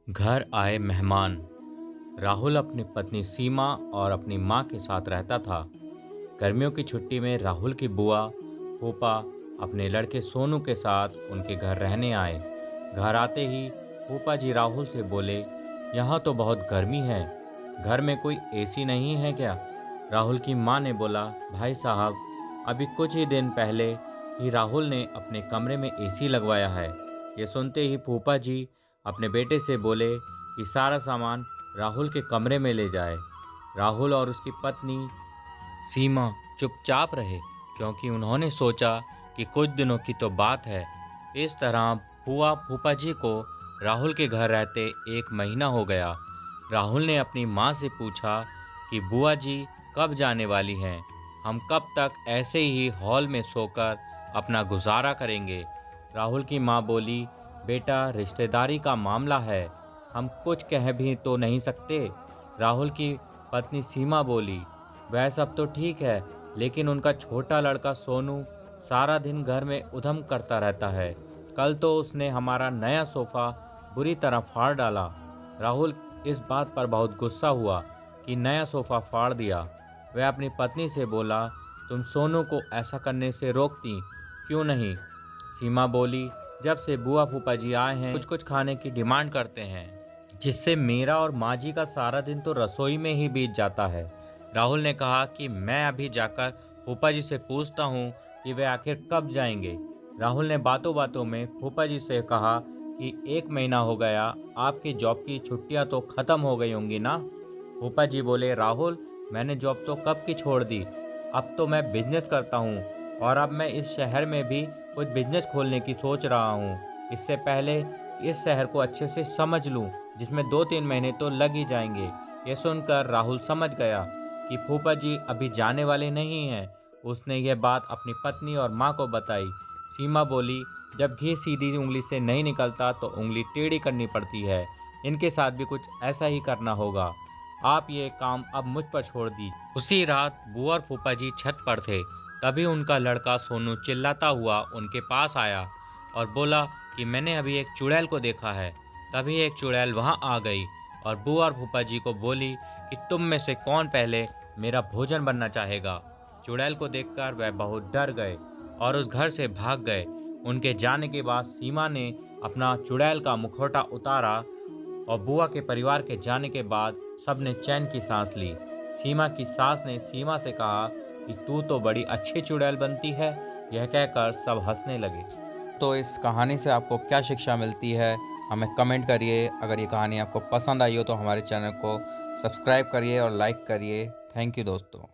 घर आए मेहमान। राहुल अपनी पत्नी सीमा और अपनी माँ के साथ रहता था। गर्मियों की छुट्टी में राहुल की बुआ फूफा अपने लड़के सोनू के साथ उनके घर रहने आए। घर आते ही फूफा जी राहुल से बोले, यहाँ तो बहुत गर्मी है, घर में कोई एसी नहीं है क्या? राहुल की माँ ने बोला, भाई साहब, अभी कुछ ही दिन पहले ही राहुल ने अपने कमरे में एसी लगवाया है। ये सुनते ही फूफा जी अपने बेटे से बोले कि सारा सामान राहुल के कमरे में ले जाए। राहुल और उसकी पत्नी सीमा चुपचाप रहे, क्योंकि उन्होंने सोचा कि कुछ दिनों की तो बात है। इस तरह फूफा फूफा जी को राहुल के घर रहते 1 महीना हो गया। राहुल ने अपनी माँ से पूछा कि बुआ जी कब जाने वाली हैं? हम कब तक ऐसे ही हॉल में सोकर अपना गुजारा करेंगे? राहुल की माँ बोली, बेटा, रिश्तेदारी का मामला है, हम कुछ कह भी तो नहीं सकते। राहुल की पत्नी सीमा बोली, वह सब तो ठीक है, लेकिन उनका छोटा लड़का सोनू सारा दिन घर में उधम करता रहता है। कल तो उसने हमारा नया सोफा बुरी तरह फाड़ डाला। राहुल इस बात पर बहुत गुस्सा हुआ कि नया सोफा फाड़ दिया। वह अपनी पत्नी से बोला, तुम सोनू को ऐसा करने से रोकती क्यों नहीं? सीमा बोली, जब से बुआ फूफा जी आए हैं कुछ कुछ खाने की डिमांड करते हैं, जिससे मेरा और माँ जी का सारा दिन तो रसोई में ही बीत जाता है। राहुल ने कहा कि मैं अभी जाकर फूफा जी से पूछता हूँ कि वे आखिर कब जाएंगे। राहुल ने बातों बातों में फूफा जी से कहा कि 1 महीना हो गया, आपकी जॉब की छुट्टियाँ तो ख़त्म हो गई होंगी ना? फूफा जी बोले, राहुल, मैंने जॉब तो कब की छोड़ दी, अब तो मैं बिजनेस करता हूँ और अब मैं इस शहर में भी कुछ बिजनेस खोलने की सोच रहा हूँ। इससे पहले इस शहर को अच्छे से समझ लूँ, जिसमें 2-3 महीने तो लग ही जाएंगे। ये सुनकर राहुल समझ गया कि फूफा जी अभी जाने वाले नहीं हैं। उसने यह बात अपनी पत्नी और माँ को बताई। सीमा बोली, जब घी सीधी उंगली से नहीं निकलता तो उंगली टेढ़ी करनी पड़ती है। इनके साथ भी कुछ ऐसा ही करना होगा। आप ये काम अब मुझ पर छोड़ दी। उसी रात बुआ और फूफा जी छत पर थे। तभी उनका लड़का सोनू चिल्लाता हुआ उनके पास आया और बोला कि मैंने अभी एक चुड़ैल को देखा है। तभी एक चुड़ैल वहां आ गई और बुआ और फूफा जी को बोली कि तुम में से कौन पहले मेरा भोजन बनना चाहेगा। चुड़ैल को देखकर वह बहुत डर गए और उस घर से भाग गए। उनके जाने के बाद सीमा ने अपना चुड़ैल का मुखौटा उतारा और बुआ के परिवार के जाने के बाद सबने चैन की सांस ली। सीमा की सास ने सीमा से कहा कि तू तो बड़ी अच्छी चुड़ैल बनती है। यह कहकर सब हंसने लगे। तो इस कहानी से आपको क्या शिक्षा मिलती है, हमें कमेंट करिए। अगर ये कहानी आपको पसंद आई हो तो हमारे चैनल को सब्सक्राइब करिए और लाइक करिए। थैंक यू दोस्तों।